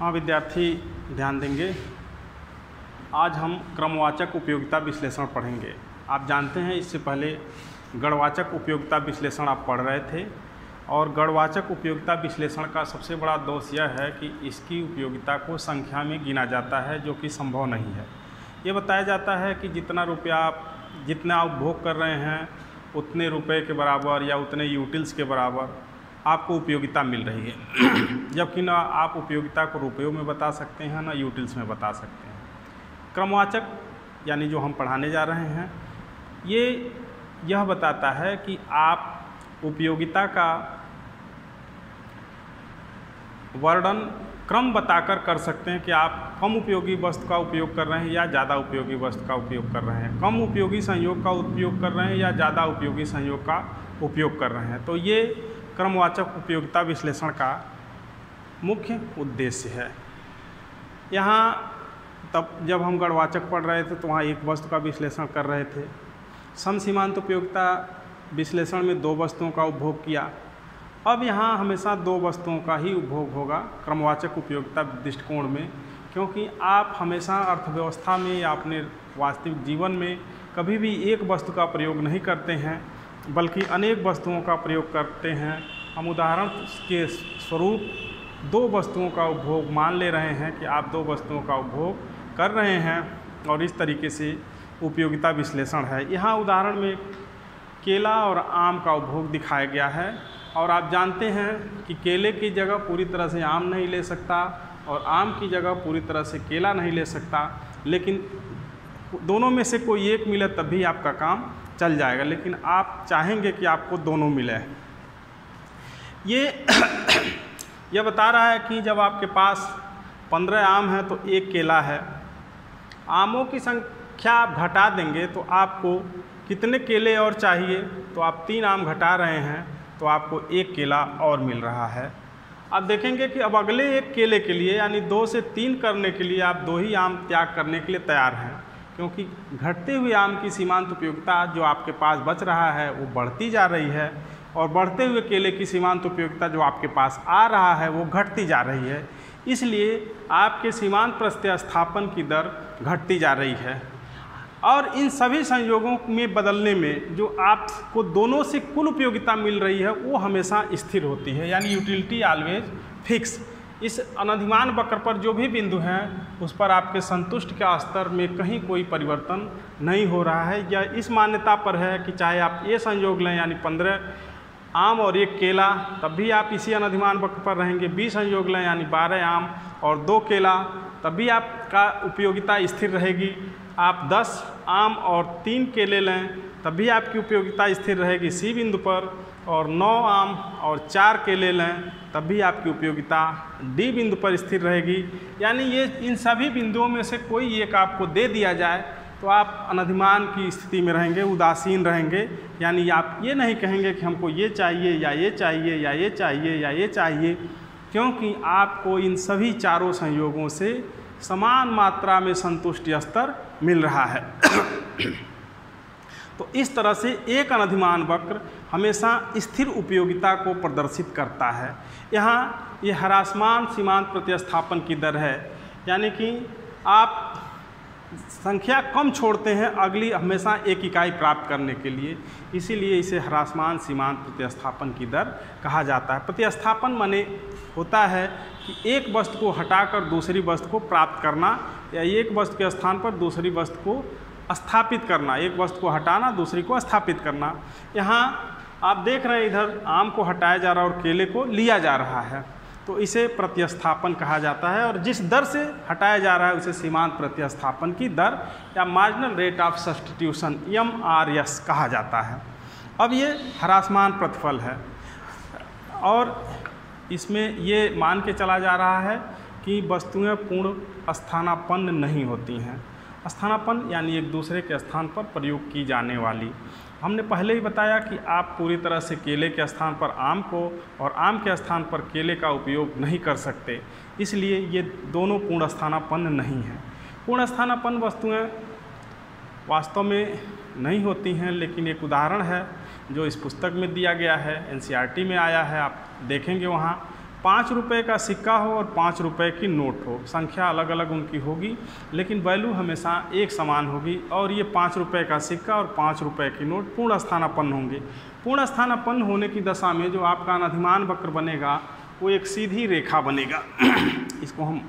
हाँ विद्यार्थी ध्यान देंगे। आज हम क्रमवाचक उपयोगिता विश्लेषण पढ़ेंगे। आप जानते हैं इससे पहले गणवाचक उपयोगिता विश्लेषण आप पढ़ रहे थे और गणवाचक उपयोगिता विश्लेषण का सबसे बड़ा दोष यह है कि इसकी उपयोगिता को संख्या में गिना जाता है, जो कि संभव नहीं है। ये बताया जाता है कि जितना आप उपभोग कर रहे हैं उतने रुपए के बराबर या उतने यूटिल्स के बराबर आपको उपयोगिता मिल रही है जबकि ना आप उपयोगिता को रुपयों में बता सकते हैं ना यूटिल्स में बता सकते हैं। क्रमवाचक यानी जो हम पढ़ाने जा रहे हैं यह बताता है कि आप उपयोगिता का वर्णन क्रम बताकर कर सकते हैं कि आप कम उपयोगी वस्तु का उपयोग कर रहे हैं या ज़्यादा उपयोगी वस्तु का उपयोग कर रहे हैं, कम उपयोगी संयोग का उपयोग कर रहे हैं या ज़्यादा उपयोगी संयोग का उपयोग कर रहे हैं। तो ये क्रमवाचक उपयोगिता विश्लेषण का मुख्य उद्देश्य है। यहाँ तब जब हम गणवाचक पढ़ रहे थे तो वहाँ एक वस्तु का विश्लेषण कर रहे थे। समसीमांत उपयोगिता विश्लेषण में दो वस्तुओं का उपभोग किया। अब यहाँ हमेशा दो वस्तुओं का ही उपभोग होगा क्रमवाचक उपयोगिता दृष्टिकोण में, क्योंकि आप हमेशा अर्थव्यवस्था में या अपने वास्तविक जीवन में कभी भी एक वस्तु का प्रयोग नहीं करते हैं बल्कि अनेक वस्तुओं का प्रयोग करते हैं। हम उदाहरण के स्वरूप दो वस्तुओं का उपभोग मान ले रहे हैं कि आप दो वस्तुओं का उपभोग कर रहे हैं और इस तरीके से उपयोगिता विश्लेषण है। यहाँ उदाहरण में केला और आम का उपभोग दिखाया गया है और आप जानते हैं कि केले की जगह पूरी तरह से आम नहीं ले सकता और आम की जगह पूरी तरह से केला नहीं ले सकता, लेकिन दोनों में से कोई एक मिले तब भी आपका काम चल जाएगा, लेकिन आप चाहेंगे कि आपको दोनों मिले। यह बता रहा है कि जब आपके पास 15 आम है तो एक केला है। आमों की संख्या आप घटा देंगे तो आपको कितने केले और चाहिए, तो आप 3 आम घटा रहे हैं तो आपको एक केला और मिल रहा है। आप देखेंगे कि अब अगले एक केले के लिए यानी 2 से 3 करने के लिए आप 2 ही आम त्याग करने के लिए तैयार हैं, क्योंकि घटते हुए आम की सीमांत उपयोगिता जो आपके पास बच रहा है वो बढ़ती जा रही है और बढ़ते हुए केले की सीमांत उपयोगिता जो आपके पास आ रहा है वो घटती जा रही है। इसलिए आपके सीमांत प्रतिस्थापन की दर घटती जा रही है और इन सभी संयोगों में बदलने में जो आपको दोनों से कुल उपयोगिता मिल रही है वो हमेशा स्थिर होती है, यानी यूटिलिटी ऑलवेज फिक्स। इस अनधिमान वक्र पर जो भी बिंदु हैं उस पर आपके संतुष्ट के स्तर में कहीं कोई परिवर्तन नहीं हो रहा है। या इस मान्यता पर है कि चाहे आप ये संयोग लें यानी 15 आम और एक केला तब भी आप इसी अनधिमान वक्र पर रहेंगे। 20 संयोग लें यानी 12 आम और 2 केला तब भी आपका उपयोगिता स्थिर रहेगी। आप 10 आम और 3 केले लें तब भी आपकी उपयोगिता स्थिर रहेगी सी बिंदु पर, और 9 आम और 4 केले लें तब भी आपकी उपयोगिता डी बिंदु पर स्थिर रहेगी। यानी ये इन सभी बिंदुओं में से कोई एक आपको दे दिया जाए तो आप अनधिमान की स्थिति में रहेंगे, उदासीन रहेंगे। यानी आप ये नहीं कहेंगे कि हमको ये चाहिए या ये चाहिए या ये चाहिए या ये चाहिए, क्योंकि आपको इन सभी चारों संयोगों से समान मात्रा में संतुष्टि स्तर मिल रहा है। तो इस तरह से एक अनधिमान वक्र हमेशा स्थिर उपयोगिता को प्रदर्शित करता है। यहाँ ये ह्रासमान सीमांत प्रतिस्थापन की दर है, यानी कि आप संख्या कम छोड़ते हैं अगली हमेशा एक इकाई प्राप्त करने के लिए, इसीलिए इसे ह्रासमान सीमांत प्रतिस्थापन की दर कहा जाता है। प्रतिस्थापन माने होता है कि एक वस्तु को हटाकर दूसरी वस्तु को प्राप्त करना या एक वस्तु के स्थान पर दूसरी वस्तु को स्थापित करना, एक वस्तु को हटाना दूसरी को स्थापित करना। यहाँ आप देख रहे हैं इधर आम को हटाया जा रहा है और केले को लिया जा रहा है, तो इसे प्रतिस्थापन कहा जाता है। और जिस दर से हटाया जा रहा है उसे सीमांत प्रतिस्थापन की दर या marginal rate of substitution MRS कहा जाता है। अब ये ह्रासमान प्रतिफल है और इसमें ये मान के चला जा रहा है कि वस्तुएं पूर्ण स्थानापन्न नहीं होती हैं। स्थानापन्न यानी एक दूसरे के स्थान पर प्रयोग की जाने वाली। हमने पहले ही बताया कि आप पूरी तरह से केले के स्थान पर आम को और आम के स्थान पर केले का उपयोग नहीं कर सकते, इसलिए ये दोनों पूर्ण स्थानापन्न नहीं हैं। पूर्ण स्थानापन्न वस्तुएं वास्तव में नहीं होती हैं, लेकिन एक उदाहरण है जो इस पुस्तक में दिया गया है, NCERT में आया है, आप देखेंगे वहाँ 5 रुपये का सिक्का हो और 5 रुपये की नोट हो, संख्या अलग अलग उनकी होगी लेकिन वैल्यू हमेशा एक समान होगी। और ये 5 रुपये का सिक्का और 5 रुपये की नोट पूर्ण स्थानापन्न होंगे। पूर्ण स्थानापन्न होने की दशा में जो आपका अनधिमान वक्र बनेगा वो एक सीधी रेखा बनेगा। इसको हम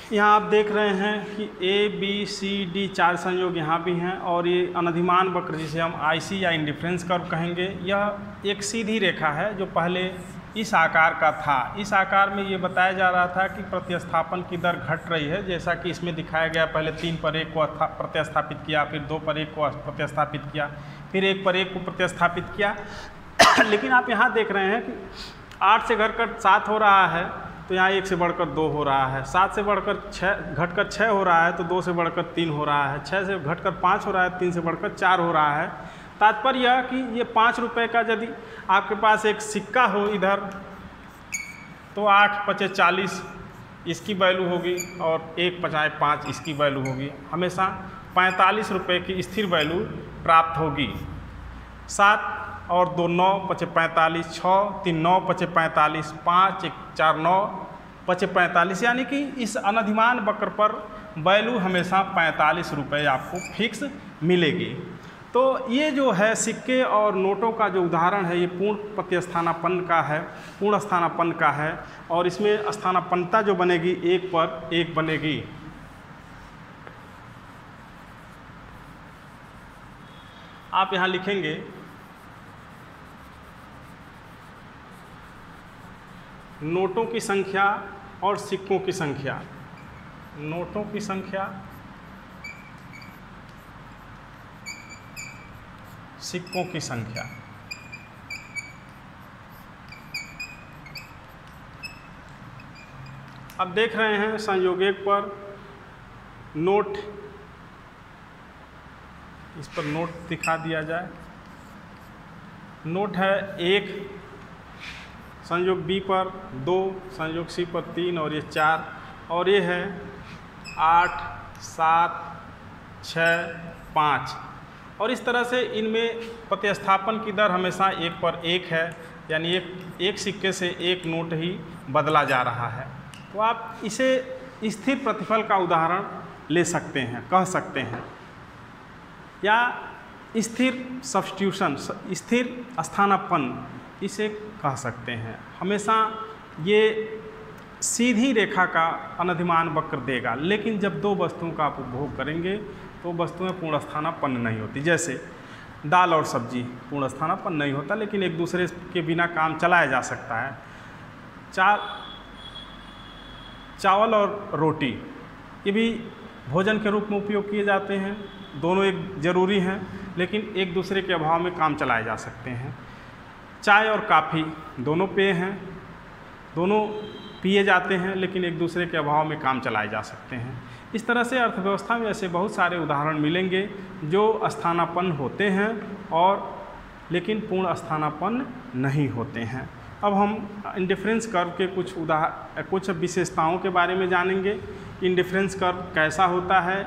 यहाँ आप देख रहे हैं कि A, B, C, D 4 संयोग यहाँ भी हैं और ये अनधिमान वक्र जिसे हम IC या इंडिफरेंस कर्व कहेंगे, यह एक सीधी रेखा है जो पहले इस आकार का था। इस आकार में ये बताया जा रहा था कि प्रतिस्थापन की दर घट रही है, जैसा कि इसमें दिखाया गया। पहले 3 पर 1 को प्रतिस्थापित किया, फिर 2 पर 1 को प्रतिस्थापित किया, फिर 1 पर 1 को प्रतिस्थापित किया। लेकिन आप यहाँ देख रहे हैं कि 8 से घटकर 7 हो रहा है तो यहाँ 1 से बढ़कर 2 हो रहा है, 7 से बढ़कर 6 घटकर 6 हो रहा है तो 2 से बढ़कर 3 हो रहा है, 6 से घटकर 5 हो रहा है, 3 से बढ़कर 4 हो रहा है। तात्पर्य यह कि ये 5 रुपये का यदि आपके पास एक सिक्का हो इधर तो 8 पचे 40 इसकी वैल्यू होगी और 1 पचाए 5 इसकी वैल्यू होगी। हमेशा 45 रुपये की स्थिर वैल्यू प्राप्त होगी। 7 और 2 9 पचे 45, 6 3 9 पचे 45, 5 1 4 9 पचे 45, यानी कि इस अनधिमान वक्र पर वैल्यू हमेशा 45 रुपये आपको फिक्स मिलेगी। तो ये जो है सिक्के और नोटों का जो उदाहरण है ये पूर्ण प्रतिस्थानापन्न का है, पूर्ण स्थानापन्न का है और इसमें स्थानापन्नता जो बनेगी 1 पर 1 बनेगी। आप यहाँ लिखेंगे नोटों की संख्या और सिक्कों की संख्या, नोटों की संख्या सिक्कों की संख्या। अब देख रहे हैं संयोग 1 पर नोट, इस पर नोट दिखा दिया जाए। नोट है 1, संयोग B पर 2, संयोग C पर 3 और ये 4 और ये है 8 7 6 5 और इस तरह से इनमें प्रतिस्थापन की दर हमेशा 1 पर 1 है, यानी एक सिक्के से एक नोट ही बदला जा रहा है। तो आप इसे स्थिर प्रतिफल का उदाहरण ले सकते हैं, कह सकते हैं, या स्थिर सब्स्टिट्यूशन, स्थिर स्थानापन्न इसे कह सकते हैं। हमेशा ये सीधी रेखा का अनधिमान वक्र देगा, लेकिन जब 2 वस्तुओं का आप उपभोग करेंगे तो वस्तुएं पूर्ण स्थानापन्न नहीं होती। जैसे दाल और सब्जी पूर्ण स्थानापन्न नहीं होता, लेकिन एक दूसरे के बिना काम चलाया जा सकता है। चावल और रोटी ये भी भोजन के रूप में उपयोग किए जाते हैं, दोनों एक ज़रूरी हैं लेकिन एक दूसरे के अभाव में काम चलाए जा सकते हैं। चाय और कॉफ़ी दोनों पेय हैं, दोनों पिए जाते हैं लेकिन एक दूसरे के अभाव में काम चलाए जा सकते हैं। इस तरह से अर्थव्यवस्था में ऐसे बहुत सारे उदाहरण मिलेंगे जो स्थानापन्न होते हैं और लेकिन पूर्ण स्थानापन्न नहीं होते हैं। अब हम इंडिफरेंस कर्व के कुछ विशेषताओं के बारे में जानेंगे। इंडिफरेंस कर्व कैसा होता है?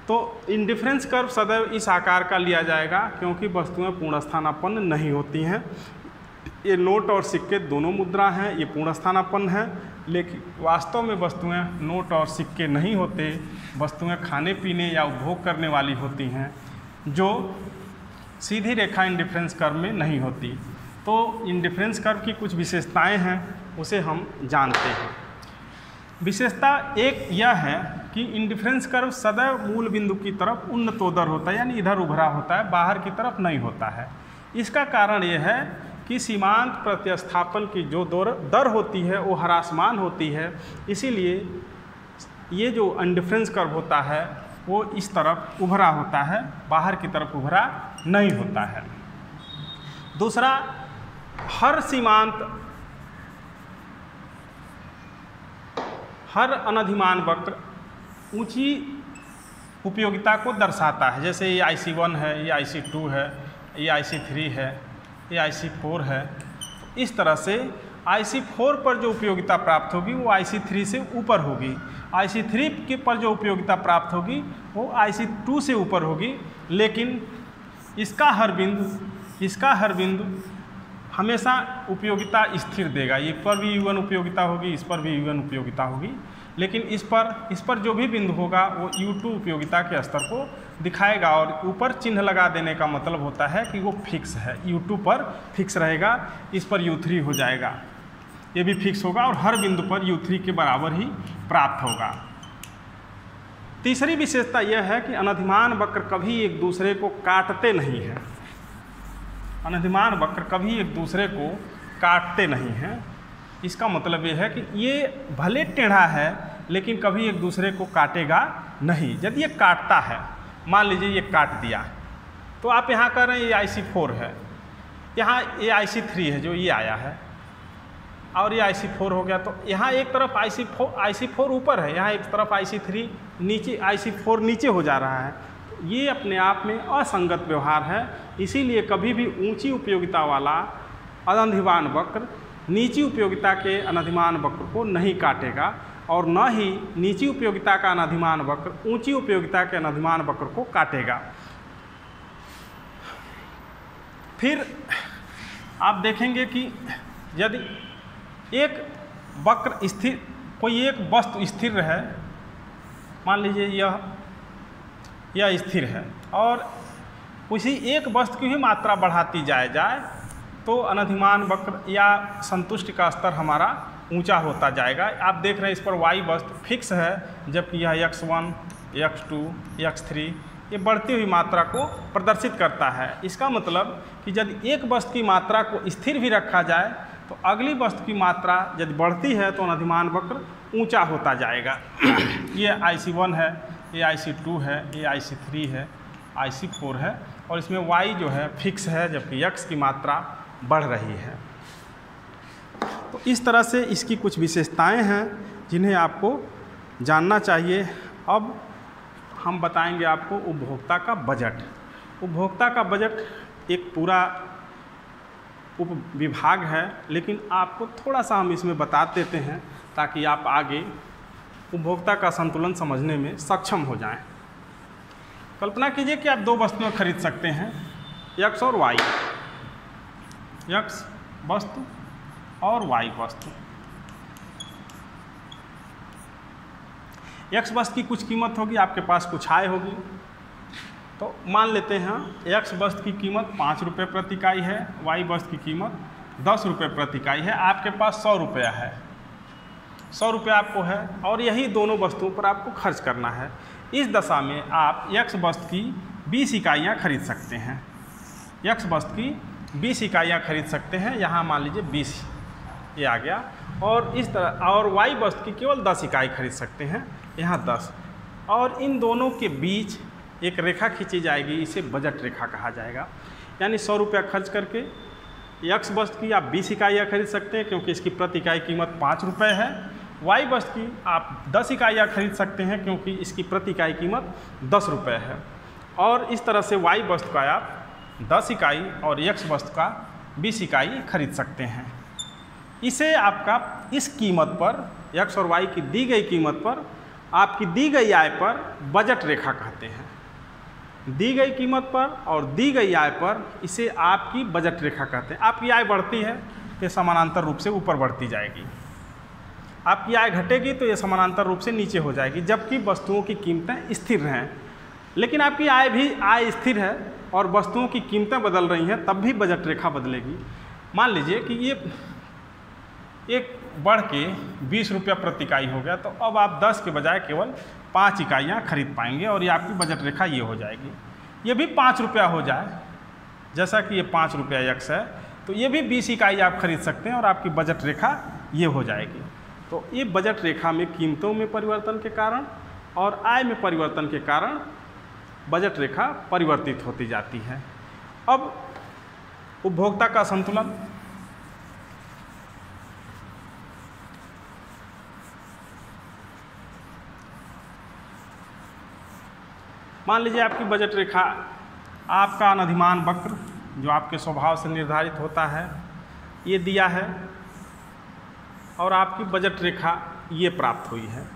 तो इंडिफरेंस कर्व सदैव इस आकार का लिया जाएगा क्योंकि वस्तुएं पूर्ण स्थानापन्न नहीं होती हैं। ये नोट और सिक्के दोनों मुद्रा हैं, ये पूर्ण स्थानापन्न है, लेकिन वास्तव में वस्तुएं नोट और सिक्के नहीं होते। वस्तुएं खाने पीने या उपभोग करने वाली होती हैं जो सीधी रेखा इंडिफरेंस कर्व में नहीं होती। तो इंडिफरेंस कर्व की कुछ विशेषताएं हैं, उसे हम जानते हैं। विशेषता एक यह है कि इंडिफरेंस कर्व सदैव मूल बिंदु की तरफ उन्नतोदर होता है, यानी इधर उभरा होता है, बाहर की तरफ नहीं होता है। इसका कारण यह है कि सीमांत प्रतिस्थापन की जो दर होती है वो ह्रासमान होती है, इसीलिए ये जो इंडिफरेंस कर्व होता है वो इस तरफ उभरा होता है, बाहर की तरफ उभरा नहीं होता है। दूसरा, हर अनधिमान वक्र ऊंची उपयोगिता को दर्शाता है। जैसे ये IC1 है, ये IC2 है, ये IC3 है, ये IC4 है। इस तरह से IC4 पर जो उपयोगिता प्राप्त होगी वो IC3 से ऊपर होगी, IC3 के पर जो उपयोगिता प्राप्त होगी वो IC2 से ऊपर होगी, लेकिन इसका हर बिंदु हमेशा उपयोगिता स्थिर देगा। ये पर भी U1 उपयोगिता होगी, इस पर भी U1 उपयोगिता होगी, लेकिन इस पर जो भी बिंदु होगा वो U2 उपयोगिता के स्तर को दिखाएगा। और ऊपर चिन्ह लगा देने का मतलब होता है कि वो फिक्स है, U2 पर फिक्स रहेगा, इस पर U3 हो जाएगा, ये भी फिक्स होगा और हर बिंदु पर U3 के बराबर ही प्राप्त होगा। तीसरी विशेषता यह है कि अनधिमान वक्र कभी एक दूसरे को काटते नहीं हैं। अनधिमान वक्र कभी एक दूसरे को काटते नहीं हैं। इसका मतलब ये है कि ये भले टेढ़ा है लेकिन कभी एक दूसरे को काटेगा नहीं। यदि ये काटता है, मान लीजिए ये काट दिया, तो आप यहाँ कह रहे हैं ये IC4 है, यहाँ ये IC3 है जो ये आया है, और ये IC4 हो गया, तो यहाँ एक तरफ IC4 ऊपर है, यहाँ एक तरफ IC3 नीचे, IC4 नीचे हो जा रहा है। ये अपने आप में असंगत व्यवहार है। इसीलिए कभी भी ऊंची उपयोगिता वाला अनधिमान वक्र नीची उपयोगिता के अनधिमान वक्र को नहीं काटेगा, और न ही नीची उपयोगिता का अनधिमान वक्र ऊंची उपयोगिता के अनधिमान वक्र को काटेगा। फिर आप देखेंगे कि यदि एक वक्र स्थिर, कोई एक वस्तु स्थिर है, मान लीजिए यह स्थिर है, और उसी एक वस्तु की ही मात्रा बढ़ाती जाए तो अनधिमान वक्र या संतुष्टि का स्तर हमारा ऊंचा होता जाएगा। आप देख रहे हैं इस पर y वस्तु फिक्स है, जबकि यह x1, x2, x3 ये बढ़ती हुई मात्रा को प्रदर्शित करता है। इसका मतलब कि यदि एक वस्तु की मात्रा को स्थिर भी रखा जाए तो अगली वस्तु की मात्रा यदि बढ़ती है तो अनधिमान वक्र ऊंचा होता जाएगा। ये IC1 है, ये IC2 है, ये IC3 है, IC4 है, और इसमें y जो है फिक्स है, जबकि x की मात्रा बढ़ रही है। तो इस तरह से इसकी कुछ विशेषताएं हैं जिन्हें आपको जानना चाहिए। अब हम बताएंगे आपको उपभोक्ता का बजट। उपभोक्ता का बजट एक पूरा उप विभाग है, लेकिन आपको थोड़ा सा हम इसमें बता देते हैं ताकि आप आगे उपभोक्ता का संतुलन समझने में सक्षम हो जाएं। कल्पना कीजिए कि आप दो वस्तुएं खरीद सकते हैं, x और y, x वस्तु और y वस्तु। x वस्तु की कुछ कीमत होगी, आपके पास कुछ आय होगी। तो मान लेते हैं x वस्तु की कीमत 5 रुपये प्रति इकाई है, y वस्तु की कीमत 10 रुपये प्रति इकाई है। आपके पास 100 रुपया है, 100 रुपया आपको है, और यही दोनों वस्तुओं पर आपको खर्च करना है। इस दशा में आप x वस्तु की 20 इकाइयाँ खरीद सकते हैं, x वस्तु की 20 इकाइयाँ खरीद सकते हैं। यहाँ मान लीजिए 20 ये आ गया, और इस तरह, और y वस्तु की केवल 10 इकाई खरीद सकते हैं, यहाँ 10। और इन दोनों के बीच एक रेखा खींची जाएगी, इसे बजट रेखा कहा जाएगा। यानी 100 रुपया खर्च करके x वस्तु की आप 20 इकाइयाँ खरीद सकते हैं क्योंकि इसकी प्रति इकाई कीमत 5 रुपये है। y वस्तु की आप 10 इकाइयाँ खरीद सकते हैं क्योंकि इसकी प्रति इकाई कीमत 10 रुपये है। और इस तरह से y वस्तु का आप 10 इकाई और x वस्तु का 20 इकाई खरीद सकते हैं। इसे आपका इस कीमत पर, x और y की दी गई कीमत पर आपकी दी गई आय पर बजट रेखा कहते हैं। दी गई कीमत पर और दी गई आय पर इसे आपकी बजट रेखा कहते हैं। आपकी आय बढ़ती है तो समानांतर रूप से ऊपर बढ़ती जाएगी, आपकी आय घटेगी तो ये समानांतर रूप से नीचे हो जाएगी, जबकि वस्तुओं की कीमतें स्थिर रहें। लेकिन आपकी आय स्थिर है और वस्तुओं की कीमतें बदल रही हैं, तब भी बजट रेखा बदलेगी। मान लीजिए कि ये एक बढ़ के 20 रुपया प्रति इकाई हो गया, तो अब आप 10 के बजाय केवल 5 इकाइयाँ खरीद पाएंगे और ये आपकी बजट रेखा ये हो जाएगी। ये भी 5 रुपया हो जाए, जैसा कि ये 5 रुपया यक्स है, तो ये भी 20 इकाई आप खरीद सकते हैं और आपकी बजट रेखा ये हो जाएगी। तो ये बजट रेखा में कीमतों में परिवर्तन के कारण और आय में परिवर्तन के कारण बजट रेखा परिवर्तित होती जाती है। अब उपभोक्ता का संतुलन, मान लीजिए आपकी बजट रेखा, आपका अनधिमान वक्र जो आपके स्वभाव से निर्धारित होता है ये दिया है और आपकी बजट रेखा ये प्राप्त हुई है।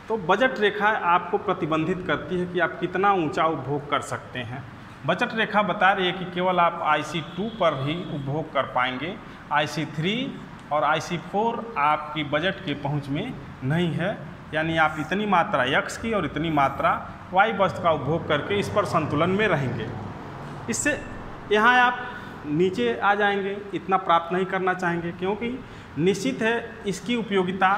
तो बजट रेखा आपको प्रतिबंधित करती है कि आप कितना ऊंचा उपभोग कर सकते हैं। बजट रेखा बता रही है कि केवल आप IC2 पर ही उपभोग कर पाएंगे, IC3 और IC4 आपकी बजट के पहुंच में नहीं है, यानी आप इतनी मात्रा यक्स की और इतनी मात्रा वाई वस्तु का उपभोग करके इस पर संतुलन में रहेंगे। इससे यहाँ आप नीचे आ जाएंगे, इतना प्राप्त नहीं करना चाहेंगे क्योंकि निश्चित है इसकी उपयोगिता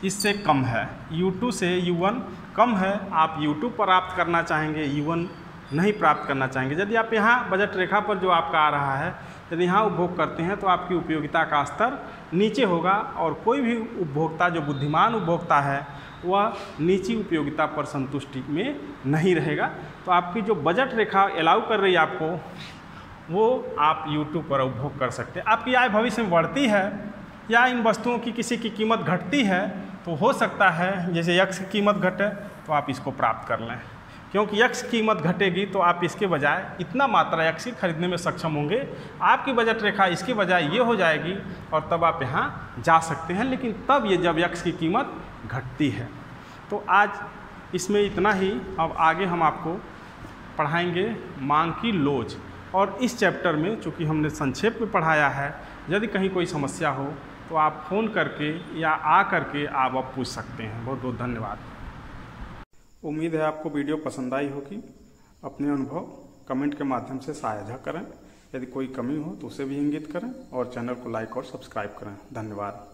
इससे कम है, U2 से U1 कम है। आप U2 प्राप्त करना चाहेंगे, U1 नहीं प्राप्त करना चाहेंगे। यदि आप यहाँ बजट रेखा पर जो आपका आ रहा है, यदि यहाँ उपभोग करते हैं तो आपकी उपयोगिता का स्तर नीचे होगा और कोई भी उपभोक्ता जो बुद्धिमान उपभोक्ता है वह नीची उपयोगिता पर संतुष्टि में नहीं रहेगा। तो आपकी जो बजट रेखा अलाउ कर रही है आपको, वो आप U2 पर उपभोग कर सकते हैं। आपकी आय भविष्य में बढ़ती है या इन वस्तुओं की किसी की कीमत घटती है तो हो सकता है जैसे यक्स की कीमत घटे तो आप इसको प्राप्त कर लें, क्योंकि यक्स कीमत घटेगी तो आप इसके बजाय इतना मात्रा यक्स खरीदने में सक्षम होंगे। आपकी बजट रेखा इसके बजाय ये हो जाएगी और तब आप यहाँ जा सकते हैं, लेकिन तब ये जब यक्स की कीमत घटती है। तो आज इसमें इतना ही। अब आगे हम आपको पढ़ाएंगे मांग की लोच, और इस चैप्टर में चूँकि हमने संक्षेप में पढ़ाया है, यदि कहीं कोई समस्या हो तो आप फ़ोन करके या आ करके आप पूछ सकते हैं। बहुत बहुत धन्यवाद। उम्मीद है आपको वीडियो पसंद आई होगी। अपने अनुभव कमेंट के माध्यम से साझा करें। यदि कोई कमी हो तो उसे भी इंगित करें और चैनल को लाइक और सब्सक्राइब करें। धन्यवाद।